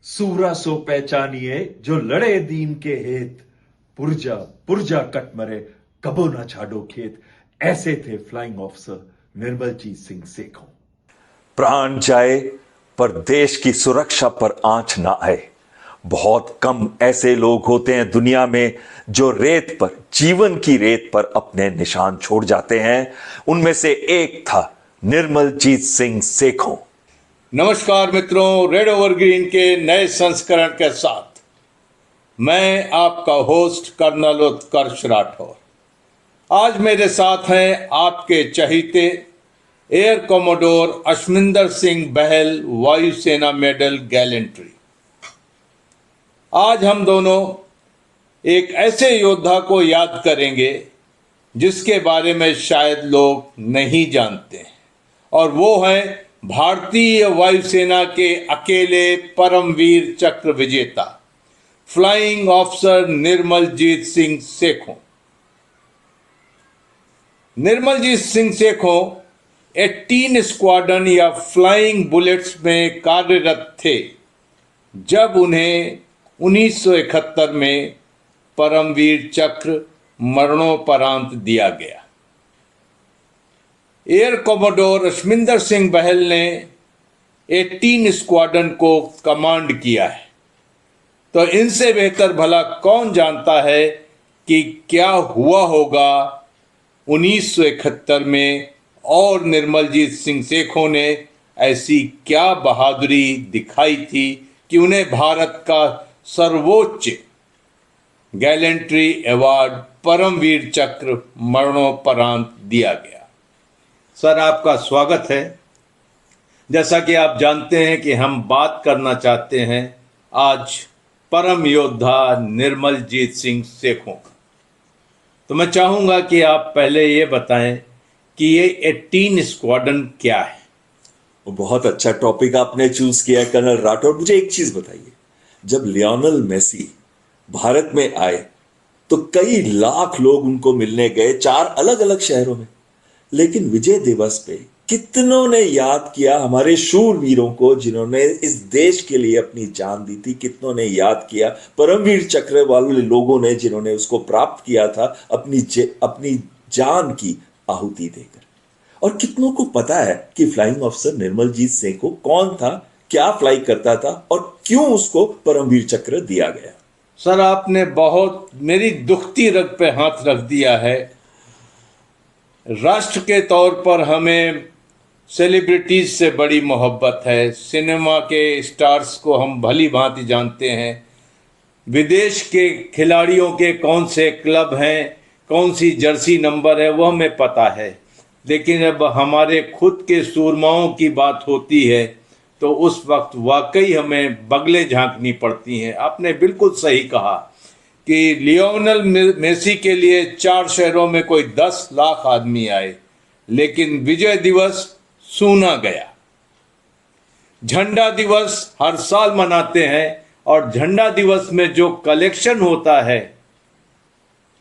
सूरा सो पहचानिए जो लड़े दीन के हेत। पुरजा पुरजा कट मरे, कबो ना छाड़ो खेत। ऐसे थे फ्लाइंग ऑफिसर निर्मलजीत सिंह सेखों। प्राण जाए पर देश की सुरक्षा पर आंच ना आए। बहुत कम ऐसे लोग होते हैं दुनिया में जो रेत पर, जीवन की रेत पर अपने निशान छोड़ जाते हैं। उनमें से एक था निर्मलजीत सिंह सेखों। नमस्कार मित्रों, रेड ओवर ग्रीन के नए संस्करण के साथ मैं आपका होस्ट कर्नल उत्कर्ष राठौर। आज मेरे साथ हैं आपके चहीते एयर कोमोडोर अश्विंदर सिंह बहल, वायुसेना मेडल गैलेंट्री। आज हम दोनों एक ऐसे योद्धा को याद करेंगे जिसके बारे में शायद लोग नहीं जानते हैं, और वो है भारतीय वायुसेना के अकेले परमवीर चक्र विजेता flying officer Nirmaljit Singh Sekhon. Nirmaljit Singh Sekhon 18 squadron या फ्लाइंग बुलेट्स में कार्यरत थे जब उन्हें 1971 में परमवीर चक्र मरणोपरांत दिया गया। एयर कोमोडोर अश्विंदर सिंह बहल ने 18 स्क्वाड्रन को कमांड किया है, तो इनसे बेहतर भला कौन जानता है कि क्या हुआ होगा 1971 में, और निर्मलजीत सिंह सेखों ने ऐसी क्या बहादुरी दिखाई थी कि उन्हें भारत का सर्वोच्च गैलेंट्री अवार्ड परमवीर चक्र मरणोपरांत दिया गया। सर, आपका स्वागत है। जैसा कि आप जानते हैं कि हम बात करना चाहते हैं आज परम योद्धा निर्मलजीत सिंह सेखों का। तो मैं चाहूँगा कि आप पहले ये बताएं कि ये 18 स्क्वाड्रन क्या है। बहुत अच्छा टॉपिक आपने चूज किया कर्नल राठौर। मुझे एक चीज बताइए, जब लियोनेल मेसी भारत में आए तो कई लाख लोग उनको मिलने गए 4 अलग अलग शहरों में, लेकिन विजय दिवस पे कितनों ने याद किया हमारे शूरवीरों को जिन्होंने इस देश के लिए अपनी जान दी थी। कितनों ने याद किया परमवीर चक्र वाले लोगों ने जिन्होंने उसको प्राप्त किया था अपनी जान की आहुति देकर। और कितनों को पता है कि फ्लाइंग ऑफिसर निर्मलजीत सिंह को कौन था, क्या फ्लाई करता था और क्यों उसको परमवीर चक्र दिया गया। सर, आपने बहुत मेरी दुखती रग पे हाथ रख दिया है। राष्ट्र के तौर पर हमें सेलिब्रिटीज से बड़ी मोहब्बत है। सिनेमा के स्टार्स को हम भली भांति जानते हैं। विदेश के खिलाड़ियों के कौन से क्लब हैं, कौन सी जर्सी नंबर है, वो हमें पता है। लेकिन अब हमारे खुद के सूरमाओं की बात होती है तो उस वक्त वाकई हमें बगले झांकनी पड़ती हैं। आपने बिल्कुल सही कहा कि लियोनेल मेसी के लिए 4 शहरों में कोई 10 लाख आदमी आए, लेकिन विजय दिवस सूना गया। झंडा दिवस हर साल मनाते हैं, और झंडा दिवस में जो कलेक्शन होता है,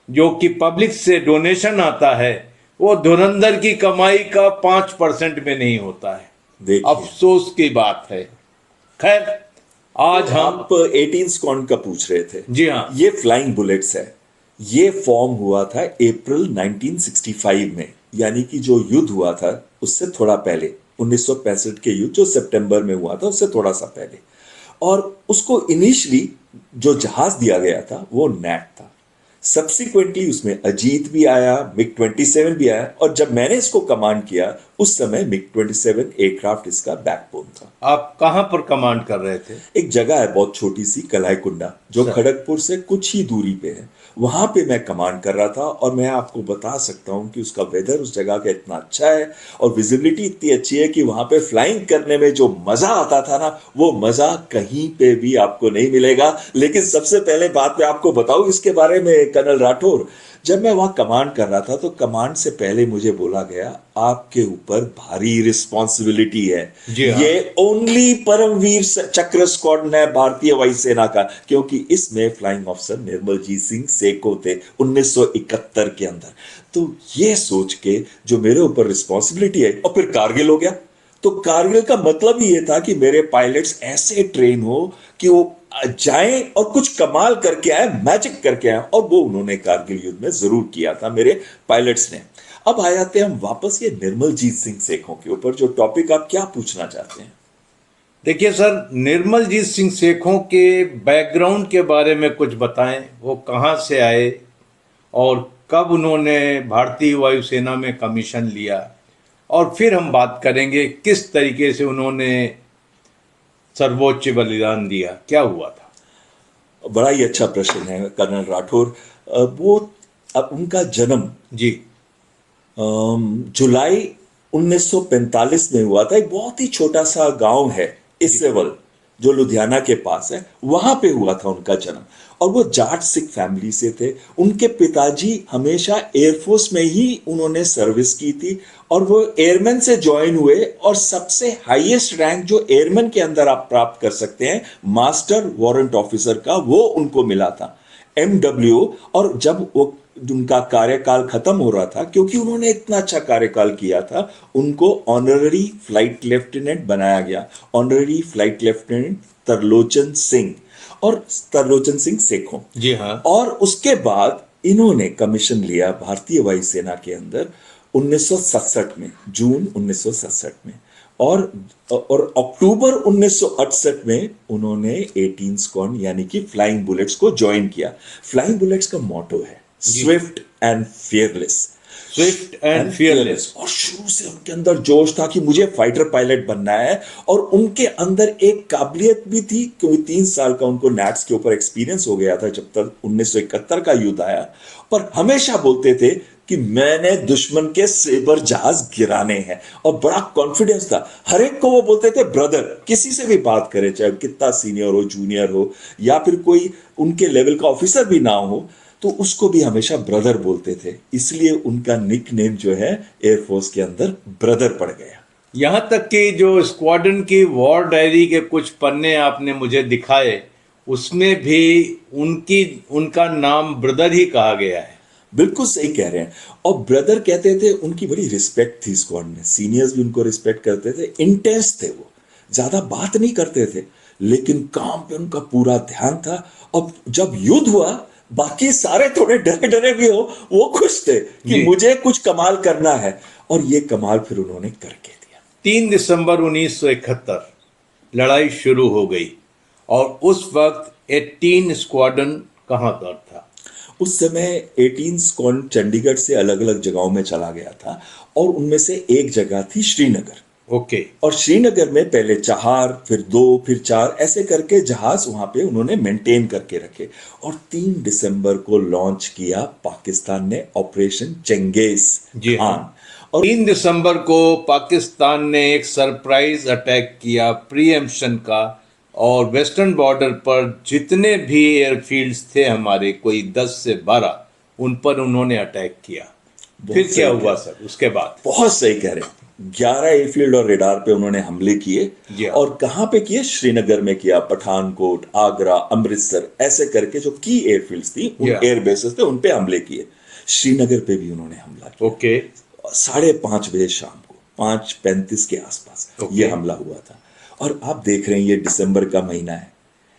जो कि पब्लिक से डोनेशन आता है, वो धुरंधर की कमाई का 5% में नहीं होता है। अफसोस की बात है। खैर, आज हम आप 18 स्क्वाड्रन का पूछ रहे थे। जी हाँ। ये फ्लाइंग बुलेट्स है। ये फॉर्म हुआ था अप्रैल 1965 में, यानी कि जो युद्ध हुआ था उससे थोड़ा पहले, 1965 के युद्ध जो सितंबर में हुआ था उससे थोड़ा सा पहले। और उसको इनिशियली जो जहाज दिया गया था वो नैट था। सब्सिक्वेंटली उसमें अजीत भी आया, मिग 27 भी आया, और जब मैंने इसको कमांड किया उस समय मिग 27 एयरक्राफ्ट इसका बैकबोन था। आप कहां पर कमांड कर रहे थे? एक जगह है बहुत छोटी सी, कलाईकुंडा, जो खड़गपुर से कुछ ही दूरी पे है। वहां पे मैं कमांड कर रहा था, और मैं आपको बता सकता हूं कि उसका वेदर उस जगह का इतना अच्छा है और विजिबिलिटी इतनी अच्छी है कि वहां पे फ्लाइंग करने में जो मजा आता था ना, वो मजा कहीं पे भी आपको नहीं मिलेगा। लेकिन सबसे पहले बात मैं आपको बताऊं इसके बारे में कर्नल राठौर, जब मैं वहां कमांड कर रहा था तो कमांड से पहले मुझे बोला गया आपके ऊपर भारी रिस्पॉन्सिबिलिटी है। हाँ। ये ओनली परमवीर चक्र स्क्वाड्रन है भारतीय वायुसेना का, क्योंकि इसमें फ्लाइंग ऑफिसर निर्मलजीत सिंह सेखों थे 1971 के अंदर। तो ये सोच के जो मेरे ऊपर रिस्पॉन्सिबिलिटी है, और फिर कारगिल हो गया, तो कारगिल का मतलब ही ये था कि मेरे पायलट्स ऐसे ट्रेन हो कि वो जाएं और कुछ कमाल करके आए, मैजिक करके आए, और वो उन्होंने कारगिल युद्ध में जरूर किया था मेरे पायलट्स ने। अब आ जाते हैं हम वापस ये निर्मलजीत सिंह सेखों के ऊपर, जो टॉपिक आप क्या पूछना चाहते हैं। देखिए सर, निर्मलजीत सिंह सेखों के बैकग्राउंड के बारे में कुछ बताएं। वो कहाँ से आए और कब उन्होंने भारतीय वायुसेना में कमीशन लिया, और फिर हम बात करेंगे किस तरीके से उन्होंने सर्वोच्च बलिदान दिया, क्या हुआ था। बड़ा ही अच्छा प्रश्न है कर्नल राठौर। वो उनका जन्म जी। जुलाई 1945 में हुआ था। एक बहुत ही छोटा सा गांव है इसेवल, जो लुधियाना के पास है, वहां पे हुआ था उनका जन्म। और वो जाट सिख फैमिली से थे। उनके पिताजी हमेशा एयरफोर्स में ही उन्होंने सर्विस की थी, और वो एयरमैन से ज्वाइन हुए, और सबसे हाईएस्ट रैंक जो एयरमैन के अंदर आप प्राप्त कर सकते हैं, मास्टर वारंट ऑफिसर का, वो उनको मिला था, MW। और जब वो उनका कार्यकाल खत्म हो रहा था, क्योंकि उन्होंने इतना अच्छा कार्यकाल किया था, उनको ऑनररी फ्लाइट लेफ्टिनेंट बनाया गया, honorary flight lieutenant Tarlochan Singh, और तरलोचन सिंह सेखों। जी हाँ। और उसके बाद इन्होंने कमीशन लिया भारतीय वायुसेना के अंदर 1967 में, जून 1967 में, और अक्टूबर 1968 में उन्होंने 18 स्क्वाड्रन यानी कि फ्लाइंग बुलेट्स को ज्वाइन किया। फ्लाइंग बुलेट्स का मोटो है Swift and fearless. Swift and fearless. और शुरू से उनके अंदर जोश था कि मुझे फाइटर पायलट बनना है, और उनके अंदर एक काबिलियत भी थी, क्योंकि 3 साल का उनको नैट्स के ऊपर एक्सपीरियंस हो गया था जब तक 1971 का युद्ध आया। पर हमेशा बोलते थे कि मैंने दुश्मन के सेबर जहाज गिराने हैं, और बड़ा कॉन्फिडेंस था। हर एक को वो बोलते थे ब्रदर, किसी से भी बात करे, चाहे कितना सीनियर हो, जूनियर हो, या फिर कोई उनके लेवल का ऑफिसर भी ना हो, तो उसको भी हमेशा ब्रदर बोलते थे। इसलिए उनका निक नेम जो है एयरफोर्स के अंदर ब्रदर पड़ गया। यहाँ तक कि जो स्क्वाड्रन की वॉर डायरी के कुछ पन्ने आपने मुझे दिखाए, उसमें भी उनका नाम ब्रदर ही कहा गया है। बिल्कुल सही कह रहे हैं। और ब्रदर कहते थे, उनकी बड़ी रिस्पेक्ट थी स्क्वाड में, सीनियर्स भी उनको रिस्पेक्ट करते थे, इंटेंस थे वो, ज्यादा बात नहीं करते थे, लेकिन काम पे उनका पूरा ध्यान था। और जब युद्ध हुआ, बाकी सारे थोड़े डरे डरे भी हो, वो खुश थे कि मुझे कुछ कमाल करना है, और ये कमाल फिर उन्होंने करके दिया। 3 दिसंबर 1971 लड़ाई शुरू हो गई, और उस वक्त 18 स्क्वाड्रन कहाँ पर था। उस समय 18 स्क्वाड्रन चंडीगढ़ से अलग अलग जगहों में चला गया था, और उनमें से एक जगह थी श्रीनगर। ओके। और श्रीनगर में पहले 4, फिर 2, फिर 4, ऐसे करके जहाज वहां पे उन्होंने मेंटेन करके रखे। और 3 दिसंबर को लॉन्च किया पाकिस्तान ने ऑपरेशन चंगेज खान। और 3 दिसंबर को पाकिस्तान ने एक सरप्राइज अटैक किया प्रीएम्पशन का, और वेस्टर्न बॉर्डर पर जितने भी एयरफील्ड्स थे हमारे, कोई 10 से 12, उन पर उन्होंने अटैक किया। फिर क्या हुआ सर उसके बाद। बहुत सही कह रहे हैं। 11 एयरफील्ड और रेडार पे उन्होंने हमले किए। और कहां पे किए? श्रीनगर में किया, पठानकोट, आगरा, अमृतसर, ऐसे करके जो की एयरफील्ड्स थी, उन एयर बेसेस थे, उन पे हमले किए। श्रीनगर पे भी उन्होंने हमला किया। ओके। 5:30 बजे शाम को, 5:35 के आसपास ये हमला हुआ था। और आप देख रहे हैं, ये दिसंबर का महीना है।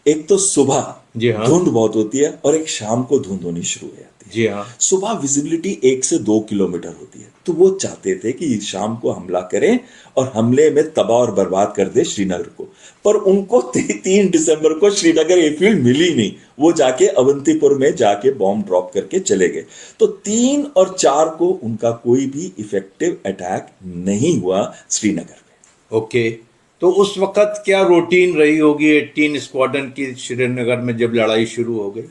एक तो सुबह धुंध बहुत होती है, और एक शाम को धुंध होनी शुरू हो जाती है। जी हाँ। सुबह विजिबिलिटी 1 से 2 किलोमीटर होती है। तो वो चाहते थे कि शाम को हमला करें और हमले में तबाह और बर्बाद कर दे श्रीनगर को। पर उनको 3 दिसंबर को श्रीनगर एयरफील्ड मिली नहीं। वो जाके अवंतीपुर में जाके बॉम्ब ड्रॉप करके चले गए। तो 3 और 4 को उनका कोई भी इफेक्टिव अटैक नहीं हुआ श्रीनगर में। ओके। तो उस वक्त क्या रूटीन रही होगी 18 स्क्वाड्रन की श्रीनगर में जब लड़ाई शुरू हो गई?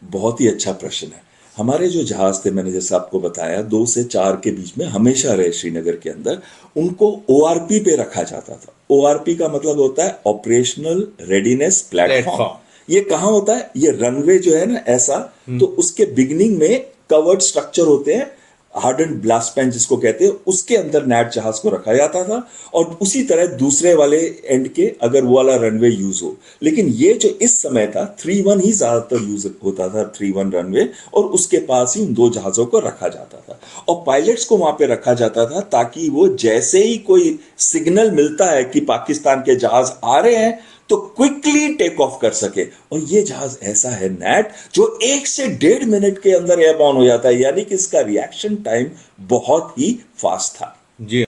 बहुत ही अच्छा प्रश्न है। हमारे जो जहाज थे, मैंने जैसे आपको बताया, 2 से 4 के बीच में हमेशा रहे श्रीनगर के अंदर। उनको ORP पे रखा जाता था। ORP का मतलब होता है ऑपरेशनल रेडीनेस प्लेटफॉर्म। ये कहाँ होता है? ये रनवे जो है ना, ऐसा, तो उसके बिगिनिंग में कवर्ड स्ट्रक्चर होते हैं, हार्डन ब्लास्ट पैन जिसको कहते हैं, उसके अंदर नैट जहाज को रखा जाता था, और उसी तरह दूसरे वाले एंड के अगर वो वाला रनवे यूज हो। लेकिन ये जो इस समय था 3-1 ही ज्यादातर यूज होता था, 3-1 रनवे, और उसके पास ही उन दो जहाजों को रखा जाता था और पायलट्स को वहां पे रखा जाता था ताकि वो जैसे ही कोई सिग्नल मिलता है कि पाकिस्तान के जहाज आ रहे हैं तो क्विकली टेक ऑफ कर सके। और ये जहाज ऐसा है नैट जो 1 से 1.5 मिनट के अंदर एयरबॉर्न हो जाता है, यानी कि इसका रिएक्शन टाइम बहुत ही फास्ट था। जी।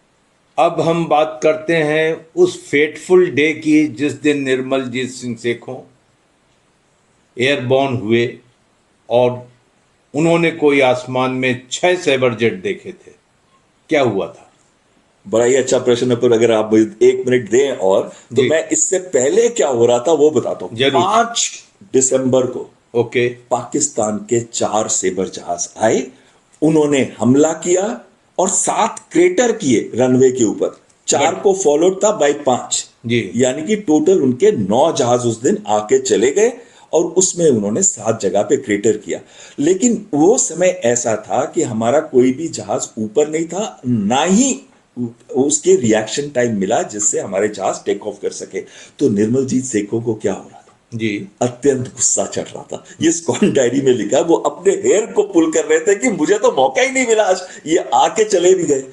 अब हम बात करते हैं उस फेटफुल डे की जिस दिन निर्मलजीत सिंह सेखों एयरबॉर्न हुए और उन्होंने कोई आसमान में 6 साइबर जेट देखे थे। क्या हुआ था? बड़ा ही अच्छा प्रश्न है, पर अगर आप 1 मिनट दें और तो जी। मैं इससे पहले क्या हो रहा था वो बताता हूं। जरूर। 5 दिसंबर को ओके। पाकिस्तान के 4 सेबर जहाज आए, उन्होंने हमला किया और 7 क्रेटर किए रनवे के ऊपर। 4 को फॉलोड था बाय 5, जी। यानी कि टोटल उनके 9 जहाज उस दिन आके चले गए और उसमें उन्होंने 7 जगह पे क्रेटर किया। लेकिन वो समय ऐसा था कि हमारा कोई भी जहाज ऊपर नहीं था, ना ही उसके रिएक्शन टाइम मिला जिससे हमारे जहाज टेक ऑफ कर सके। तो निर्मलजीत सेखों को क्या हो रहा था? जी। अत्यंत गुस्सा चढ़ रहा था। ये स्कॉन डायरी में लिखा, वो अपने हेयर को पुल कर रहे थे कि मुझे तो मौका ही नहीं मिला आज, ये आके चले भी गए।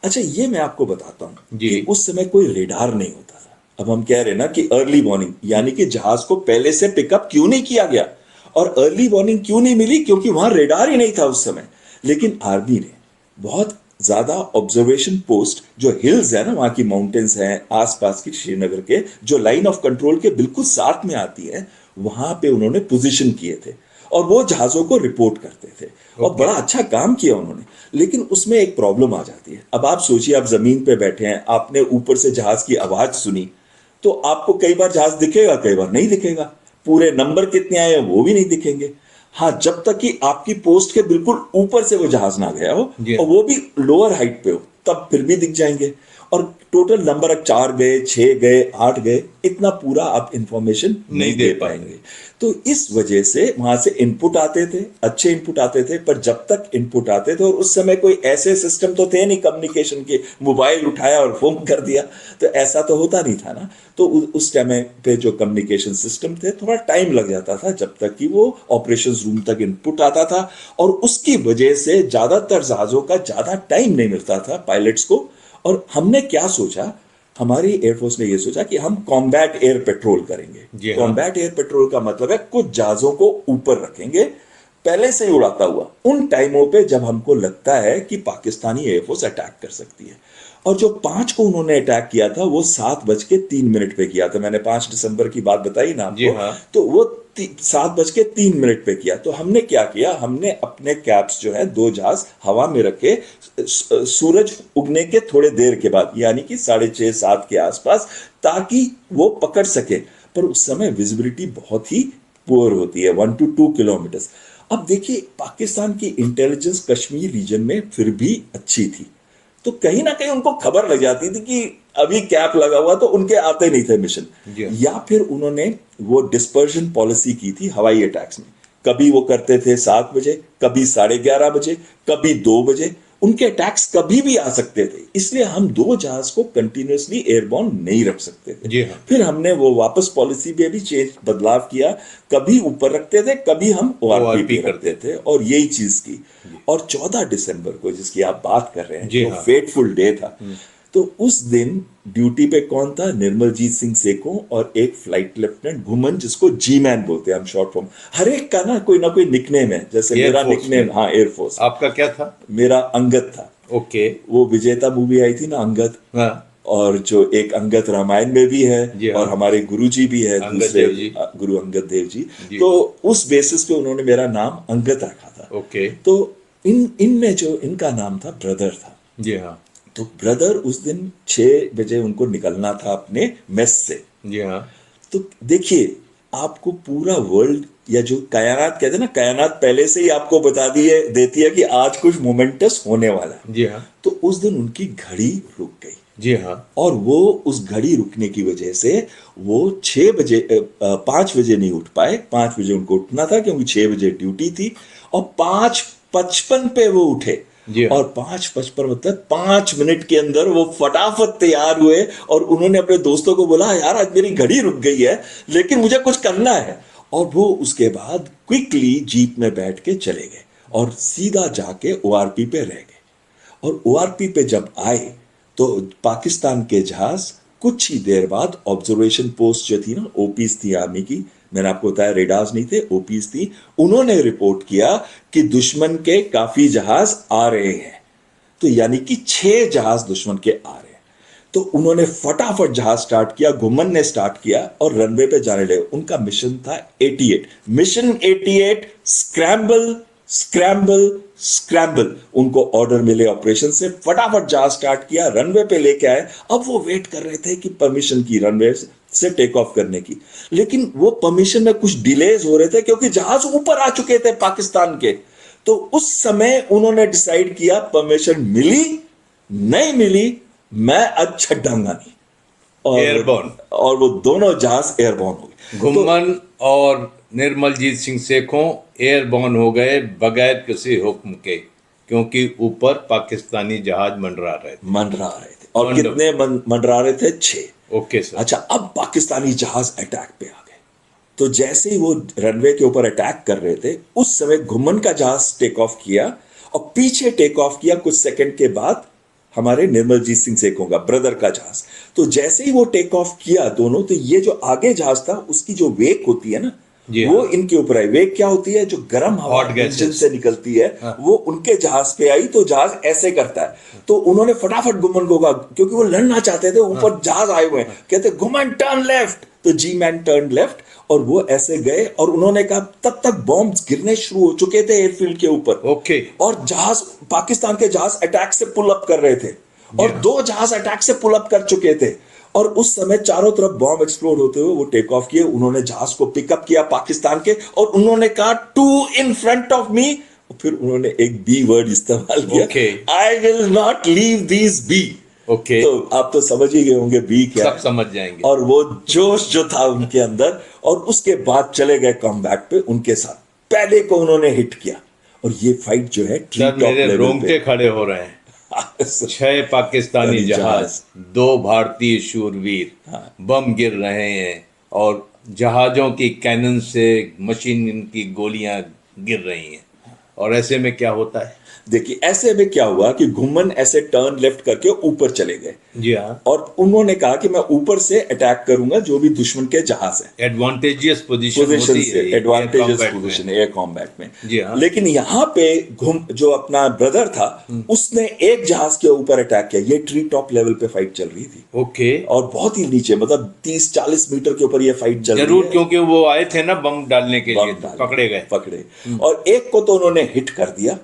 अच्छा, ये मैं आपको बताता हूं जी। कि उस समय कोई रेडार नहीं होता था। अब हम कह रहे हैं ना कि अर्ली वार्निंग, यानी कि जहाज को पहले से पिकअप क्यों नहीं किया गया और अर्ली वार्निंग क्यों नहीं मिली, क्योंकि वहां रेडार ही नहीं था उस समय। लेकिन आर्मी ने बहुत ज्यादा ऑब्जर्वेशन पोस्ट, जो हिल्स है ना, वहां की माउंटेन्स हैं आसपास की श्रीनगर के, जो लाइन ऑफ कंट्रोल के बिल्कुल साथ में आती है, वहां पे उन्होंने पोजीशन किए थे और वो जहाजों को रिपोर्ट करते थे और बड़ा अच्छा काम किया उन्होंने। लेकिन उसमें एक प्रॉब्लम आ जाती है। अब आप सोचिए, आप जमीन पे बैठे हैं, आपने ऊपर से जहाज की आवाज सुनी, तो आपको कई बार जहाज दिखेगा, कई बार नहीं दिखेगा, पूरे नंबर कितने आए हैं वो भी नहीं दिखेंगे। हाँ, जब तक कि आपकी पोस्ट के बिल्कुल ऊपर से वो जहाज ना गया हो जी। और वो भी लोअर हाइट पे हो, तब फिर भी दिख जाएंगे। और टोटल नंबर 4 गए, 6 गए, 8 गए, इतना पूरा आप इंफॉर्मेशन नहीं दे पाएंगे। तो इस वजह से वहां से इनपुट आते थे, अच्छे इनपुट आते थे, पर जब तक इनपुट आते थे, और उस समय कोई ऐसे सिस्टम तो थे नहीं कम्युनिकेशन के, मोबाइल उठाया और फोन कर दिया, तो ऐसा तो होता नहीं था ना। तो उस टाइम पे जो कम्युनिकेशन सिस्टम थे, थोड़ा टाइम लग जाता था जब तक कि वो ऑपरेशंस रूम तक इनपुट आता था, और उसकी वजह से ज्यादातर जहाजों का ज्यादा टाइम नहीं मिलता था पायलट्स को। और हमने क्या सोचा, हमारी एयरफोर्स ने यह सोचा कि हम कॉम्बैट एयर पेट्रोल जी करेंगे। हाँ। कॉम्बैट एयर पेट्रोल का मतलब है कुछ जहाजों को ऊपर रखेंगे पहले से ही उड़ाता हुआ, उन टाइमों पे जब हमको लगता है कि पाकिस्तानी एयरफोर्स अटैक कर सकती है। और जो 5 को उन्होंने अटैक किया था वो 7:03 पे किया था। मैंने 5 दिसंबर की बात बताई ना जी आपको, हाँ। तो वो 7:03 पे किया। तो हमने क्या किया, हमने अपने कैप्स जो है 2 जहाज हवा में रखे सूरज उगने के थोड़े देर के बाद, यानी कि 6:30-7 के आसपास, ताकि वो पकड़ सके। पर उस समय विजिबिलिटी बहुत ही पुअर होती है, 1 to 2 किलोमीटर। अब देखिए, पाकिस्तान की इंटेलिजेंस कश्मीर रीजन में फिर भी अच्छी थी, तो कहीं ना कहीं उनको खबर लग जाती थी कि अभी कैप लगा हुआ, तो उनके आते नहीं थे मिशन। या फिर उन्होंने वो डिस्पर्जन पॉलिसी की थी हवाई अटैक्स में, कभी वो करते थे 7 बजे, कभी 11:30 बजे, कभी 2 बजे, उनके अटैक्स कभी भी आ सकते थे। इसलिए हम 2 जहाज को कंटिन्यूअसली एयरबॉर्न नहीं रख सकते थे। जी हाँ। फिर हमने वो वापस पॉलिसी में भी बदलाव किया, कभी ऊपर रखते थे, कभी हम ओआरपी रखते थे, और यही चीज की। और 14 दिसंबर को जिसकी आप बात कर रहे हैं, जी जो हाँ। फेटफुल डे था, तो उस दिन ड्यूटी पे कौन था? निर्मलजीत सिंह सेखों और एक फ्लाइट लेफ्टिनेंट घुमन, जिसको जी मैन बोलते हैं हम शॉर्ट फॉर्म। हर एक का ना कोई निकनेम है, जैसे मेरा एयरफोर्स निकनेम, में। हाँ, एयरफोर्स। आपका क्या था? मेरा अंगद था। ओके। वो विजेता मूवी आई थी ना, अंगद, हाँ। और जो एक अंगद रामायण में भी है, जी हाँ। और हमारे गुरुजी भी है, अंगद दूसरे देव जी। गुरु अंगद देव जी। जी। तो उस बेसिस पे उन्होंने मेरा नाम अंगद रखा था। ओके। तो इनमें जो इनका नाम था, ब्रदर था। जी हाँ। तो ब्रदर उस दिन 6 बजे उनको निकलना था अपने मेस से। जी हाँ। तो देखिए, आपको पूरा वर्ल्ड, या जो कायनात कहते हैं ना, कायनात पहले से ही आपको बता देती है कि आज कुछ मोमेंटस होने वाला है। जी हाँ। तो उस दिन उनकी घड़ी रुक गई, जी हाँ। और वो उस घड़ी रुकने की वजह से वो 6 बजे 5 बजे नहीं उठ पाए। 5 बजे उनको उठना था क्योंकि 6 बजे ड्यूटी थी, और 5:55 पे वो उठे। जी हाँ। और 5:55 मतलब 5 मिनट के अंदर वो फटाफट तैयार हुए और उन्होंने अपने दोस्तों को बोला, यार आज मेरी घड़ी रुक गई है लेकिन मुझे कुछ करना है। और वो उसके बाद क्विकली जीप में बैठ के चले गए और सीधा जाके ओआरपी पे रह गए। और ओआरपी पे जब आए तो पाकिस्तान के जहाज कुछ ही देर बाद ऑब्जर्वेशन पोस्ट जो थी ना, ओपीज थी आर्मी की, मैंने आपको बताया रेडार्स नहीं थे, ओपीज थी, उन्होंने रिपोर्ट किया कि दुश्मन के काफी जहाज आ रहे हैं। तो यानी कि 6 जहाज दुश्मन के आ रहे हैं। तो उन्होंने फटाफट जहाज स्टार्ट किया, घुमन ने स्टार्ट किया और रनवे पे जाने लगे। उनका मिशन था 88, मिशन 88, स्क्रैम्बल स्क्रैम्बल स्क्रैम्बल। उनको ऑर्डर मिले ऑपरेशन से, फटाफट जहाज स्टार्ट किया, रनवे पे लेके आए। अब वो वेट कर रहे थे कि परमिशन की रनवे से टेक ऑफ करने की, लेकिन वो परमिशन में कुछ डिलेज हो रहे थे क्योंकि जहाज ऊपर आ चुके थे पाकिस्तान के। तो उस समय उन्होंने डिसाइड किया, परमिशन मिली नहीं मिली, मैं अब छड्डांगा नहीं। एयरबॉर्न। और वो दोनों जहाज एयरबॉर्न हो गए। घुम्मन और निर्मलजीत सिंह सेखों एयरबॉर्न हो गए बगैर किसी हुक्म के, क्योंकि ऊपर पाकिस्तानी जहाज मंडरा रहे थे। मंडरा रहे थे। और Wonderful. कितने मंडरा रहे थे? 6। Okay sir. अच्छा, अब पाकिस्तानी जहाज अटैक पे आ गए। तो जैसे ही वो रनवे के ऊपर अटैक कर रहे थे, उस समय घुम्मन का जहाज टेक ऑफ किया और पीछे टेक ऑफ किया कुछ सेकंड के बाद हमारे निर्मलजीत सिंह सेखों का ब्रदर का जहाज। तो जैसे ही वो टेक ऑफ किया दोनों, तो ये जो आगे जहाज था उसकी जो वेग होती है ना, जी वो हाँ। इनके ऊपर आई। वेग क्या होती है? जो गर्म हवा Hot gases. इंजन से निकलती है, वो उनके जहाज पे आई तो जहाज ऐसे करता है। तो उन्होंने फटाफट घुमन को कहा, क्योंकि वो लड़ना चाहते थे, ऊपर जहाज आए हुए हैं, कहते घुमन टर्न लेफ्ट। तो जी मैन टर्न लेफ्ट और वो ऐसे गए और उन्होंने कहा, तब तक बॉम्ब्स गिरने शुरू हो चुके थे एयरफील्ड के ऊपर। ओके। और जहाज, पाकिस्तान के जहाज अटैक से पुल अप कर रहे थे और 2 जहाज अटैक से पुल अप कर चुके थे। और उस समय चारों तरफ बॉम्ब एक्सप्लोड होते हुए वो टेक ऑफ किए। उन्होंने जहाज को पिकअप किया पाकिस्तान के और उन्होंने कहा, to in front of me. फिर उन्होंने एक बी वर्ड इस्तेमाल किया, Okay. I will not leave this B. Okay. तो आप तो समझ ही गए होंगे बी क्या सब है। समझ जाएंगे। और वो जोश जो था उनके अंदर, और उसके बाद चले गए कॉम्बैट पे उनके साथ। पहले को उन्होंने हिट किया और ये फाइट जो है ट्री सर टॉप मेरे लेवल रोंगटे पे। खड़े हो रहे हैं। 6 पाकिस्तानी जहाज, 2 भारतीय शूरवीर, बम गिर रहे हैं और जहाजों की कैनन से मशीन की गोलियां गिर रही हैं। और ऐसे में क्या होता है? देखिए ऐसे में क्या हुआ कि घुम्मन ऐसे टर्न लेफ्ट करके ऊपर चले गए जी हाँ। और उन्होंने कहा कि मैं ऊपर से अटैक करूंगा जो भी दुश्मन के जहाज है। एडवांटेजियस पोजीशन पोजीशन होती से है ये एडवांटेजेस एयर कॉम्बैट पोजीशन में। एयर कॉम्बैट में। जी हाँ। लेकिन यहाँ पे जो अपना ब्रदर था, उसने एक जहाज के ऊपर अटैक किया। ये ट्री टॉप लेवल पे फाइट चल रही थी ओके। और बहुत ही नीचे, मतलब 30-40 मीटर के ऊपर ये फाइट चल रही जरूर, है। क्योंकि वो आए थे ना बम डालने के लिए, बम तो डाले, पकड़े गए। पकड़े। और एक को तो उन्होंने हिट कर दिया।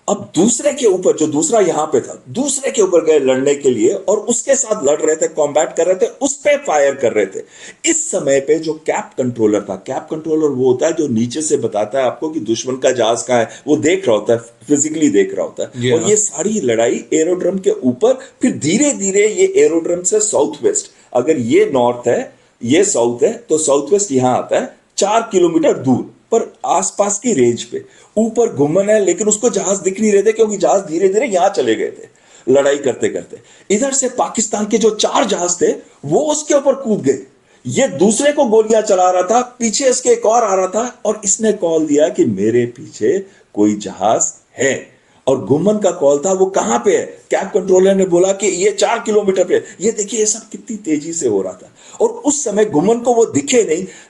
अब दूसरे के ऊपर, जो दूसरा यहां पे था, दूसरे के ऊपर गए लड़ने के लिए और उसके साथ लड़ रहे थे, कॉम्बैट कर रहे थे, उस पे फायर कर रहे थे। इस समय पे जो कैप कंट्रोलर था, कैप कंट्रोलर वो होता है जो नीचे से बताता है आपको कि दुश्मन का जहाज कहां है, वो देख रहा होता है, फिजिकली देख रहा होता जी है। और हाँ। ये सारी लड़ाई एरोड्रम के ऊपर, फिर धीरे धीरे ये एरोड्रम से साउथ वेस्ट, अगर ये नॉर्थ है ये साउथ है, तो साउथ वेस्ट यहां आता है 4 किलोमीटर दूर पर आसपास की रेंज पे। ऊपर घुम्मन है लेकिन उसको जहाज दिख नहीं रहे थे क्योंकि जहाज धीरे धीरे यहां चले गए थे लड़ाई करते करते। इधर से पाकिस्तान के जो 4 जहाज थे वो उसके ऊपर कूद गए। ये दूसरे को गोलियां चला रहा था, पीछे इसके एक और आ रहा था और इसने कॉल दिया कि मेरे पीछे कोई जहाज है। और घुम्मन का कॉल था, वो कहां पे है? कैप कंट्रोलर ने बोला कि ये 4 किलोमीटर पे। ये देखिए ये सब कितनी तेजी से हो रहा था और उस समय घुम्मन को वो दिखे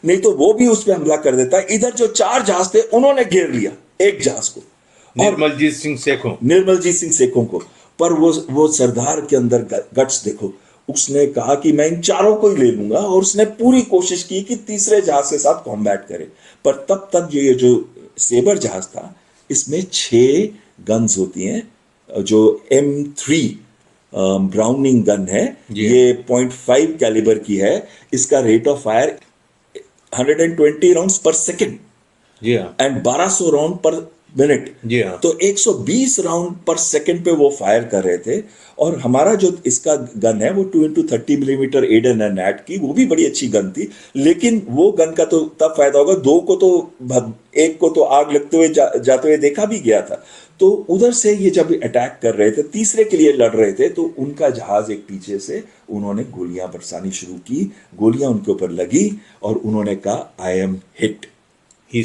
नहीं तो वो भी उस पर हमला कर देता। इधर जो 4 जहाज थे उन्होंने घेर लिया एक जहाज को, निर्मलजीत सिंह सेखों। निर्मलजीत सिंह सेखों को। पर वो सरदार के अंदर गट्स देखो, उसने कहा कि मैं इन 4 को ही ले लूंगा और उसने पूरी कोशिश की कि तीसरे जहाज के साथ कॉम्बैट करे। पर तब तक ये जो सेबर जहाज था, इसमें 6 गन्स होती हैं जो M3 ब्राउनिंग गन है। ये 0.5 कैलिबर की है। इसका rate of fire 120 rounds per second जी हाँ। And 1200 round per minute. जी हाँ। तो 120 राउंड पर सेकंड पे वो फायर कर रहे थे। और हमारा जो इसका गन है वो 2x30 millimetre Aiden and NAT की, वो भी बड़ी अच्छी गन थी। लेकिन वो गन का तो तब फायदा होगा, दो को तो एक को तो आग लगते हुए जाते हुए देखा भी गया था। तो उधर से ये जब अटैक कर रहे थे, तीसरे के लिए लड़ रहे थे, तो उनका जहाज एक पीछे से उन्होंने गोलियां बरसानी शुरू की। गोलियां उनके ऊपर लगी और उन्होंने कहा I am hit. He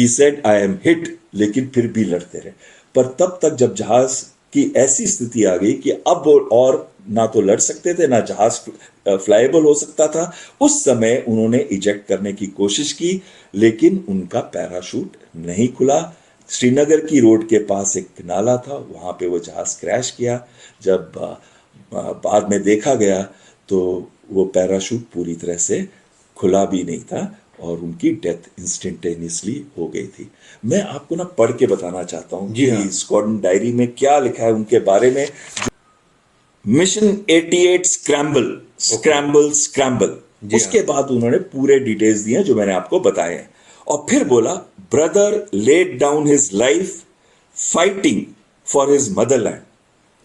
said I am hit, लेकिन फिर भी लड़ते रहे। पर तब तक जब जहाज की ऐसी स्थिति आ गई कि अब वो और ना तो लड़ सकते थे, ना जहाज फ्लाईएबल हो सकता था, उस समय उन्होंने इजेक्ट करने की कोशिश की, लेकिन उनका पैराशूट नहीं खुला। श्रीनगर की रोड के पास एक नाला था, वहां पे वो जहाज क्रैश किया। जब बाद में देखा गया तो वो पैराशूट पूरी तरह से खुला भी नहीं था और उनकी डेथ इंस्टेंटेनियसली हो गई थी। मैं आपको ना पढ़ के बताना चाहता हूँ जी हाँ। कि स्क्वाड्रन डायरी में क्या लिखा है उनके बारे में। मिशन 88 स्क्रैम्बल स्क्रैम्बल स्क्रैम्बल, जी हाँ। उसके बाद उन्होंने पूरे डिटेल्स दिए जो मैंने आपको बताए हैं। और फिर बोला, brother laid down his life fighting for his motherland.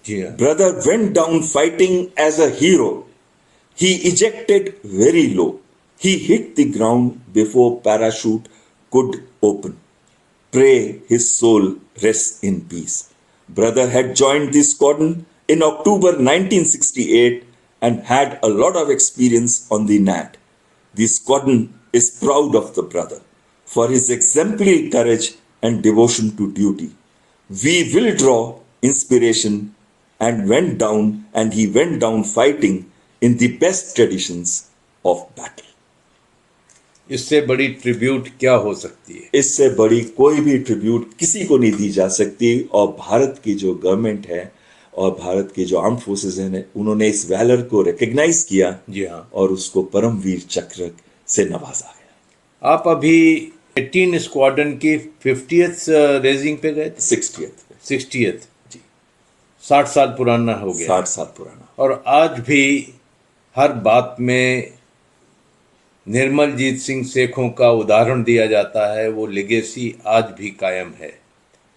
जी हाँ। Brother went down fighting as a hero. He ejected very low. He hit the ground before parachute could open. Pray his soul rests in peace. Brother had joined the squadron in October 1968 and had a lot of experience on the NAT. The squadron is proud of the brother for his exemplary courage and devotion to duty. We will draw inspiration and he went down fighting in the best traditions of battle. इससे बड़ी tribute क्या हो सकती है? इससे बड़ी कोई भी ट्रिब्यूट किसी को नहीं दी जा सकती। और भारत की जो गवर्नमेंट है और भारत के जो आर्म फोर्सेस हैं, उन्होंने इस वैलर को रिकग्नाइज किया। जी हाँ। और उसको परमवीर चक्र से नवाजा गया। आप अभी 18 स्क्वाड्रन की 50th रेजिंग पे गए थे? 60th। जी, 60 साल पुराना हो गया। 60 साल पुराना। और आज भी हर बात में निर्मलजीत सिंह सेखों का उदाहरण दिया जाता है। वो लेगेसी आज भी कायम है।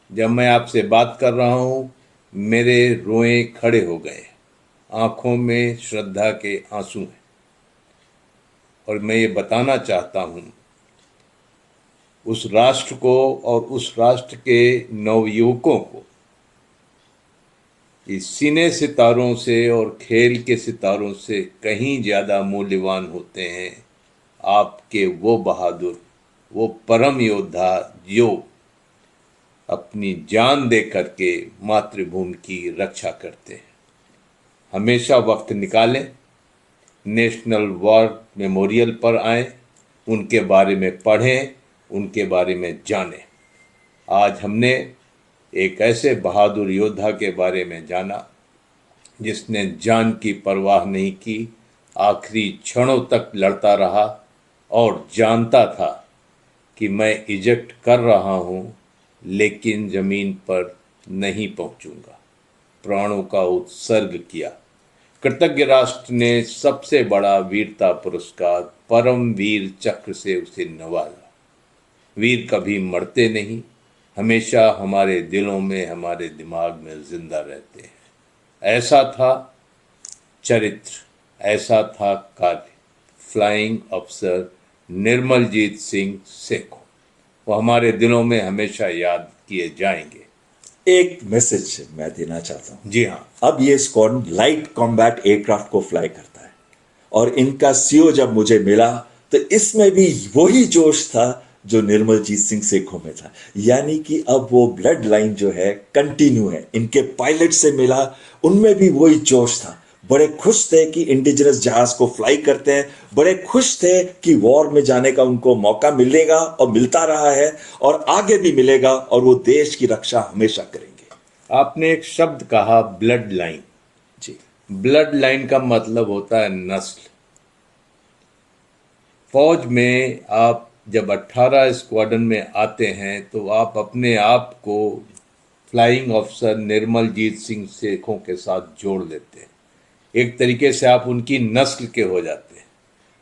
जब मैं आपसे बात कर रहा हूँ, मेरे रोए खड़े हो गए, आंखों में श्रद्धा के आंसू हैं। और मैं ये बताना चाहता हूँ उस राष्ट्र को और उस राष्ट्र के नवयुवकों को, इस सिने सितारों से और खेल के सितारों से कहीं ज़्यादा मूल्यवान होते हैं आपके वो बहादुर, वो परम योद्धा जो अपनी जान दे करके मातृभूमि की रक्षा करते हैं। हमेशा वक्त निकालें, नेशनल वॉर मेमोरियल पर आएं, उनके बारे में पढ़ें, उनके बारे में जानें। आज हमने एक ऐसे बहादुर योद्धा के बारे में जाना जिसने जान की परवाह नहीं की, आखिरी क्षणों तक लड़ता रहा और जानता था कि मैं इजेक्ट कर रहा हूँ लेकिन ज़मीन पर नहीं पहुँचूंगा। प्राणों का उत्सर्ग किया। कृतज्ञ राष्ट्र ने सबसे बड़ा वीरता पुरस्कार परम वीर चक्र से उसे नवाजा। वीर कभी मरते नहीं, हमेशा हमारे दिलों में, हमारे दिमाग में जिंदा रहते हैं। ऐसा था चरित्र, ऐसा था कार्य फ्लाइंग अफसर निर्मलजीत सिंह सेखों। वो हमारे दिलों में हमेशा याद किए जाएंगे। एक मैसेज मैं देना चाहता हूं। जी हाँ। अब ये स्क्वाड्रन लाइट कॉम्बैट एयरक्राफ्ट को फ्लाई करता है और इनका सीओ जब मुझे मिला तो इसमें भी वही जोश था जो निर्मलजीत सिंह सेखों में था। यानी कि अब वो ब्लड लाइन जो है कंटिन्यू है। इनके पायलट से मिला, उनमें भी वही जोश था। बड़े खुश थे कि इंडिजिनस जहाज को फ्लाई करते हैं, बड़े खुश थे कि वॉर में जाने का उनको मौका मिलेगा और मिलता रहा है और आगे भी मिलेगा और वो देश की रक्षा हमेशा करेंगे। आपने एक शब्द कहा, ब्लड लाइन। जी, ब्लड लाइन का मतलब होता है नस्ल। फौज में आप जब 18 स्क्वाड्रन में आते हैं तो आप अपने आप को फ्लाइंग ऑफिसर निर्मलजीत सिंह सेखों के साथ जोड़ लेते हैं। एक तरीके से आप उनकी नस्ल के हो जाते हैं।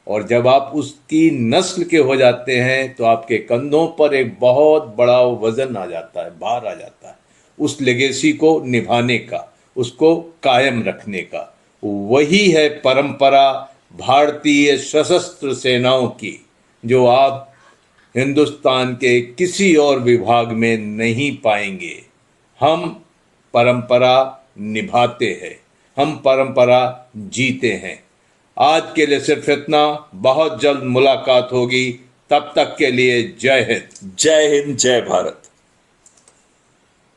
और जब आप उसकी नस्ल के हो जाते हैं तो आपके कंधों पर एक बहुत बड़ा वजन आ जाता है, भार आ जाता है उस लेगेसी को निभाने का, उसको कायम रखने का। वही है परंपरा भारतीय सशस्त्र सेनाओं की, जो आप हिंदुस्तान के किसी और विभाग में नहीं पाएंगे। हम परंपरा निभाते हैं, हम परंपरा जीते हैं। आज के लिए सिर्फ इतना, बहुत जल्द मुलाकात होगी, तब तक के लिए जय हिंद। जय हिंद, जय भारत।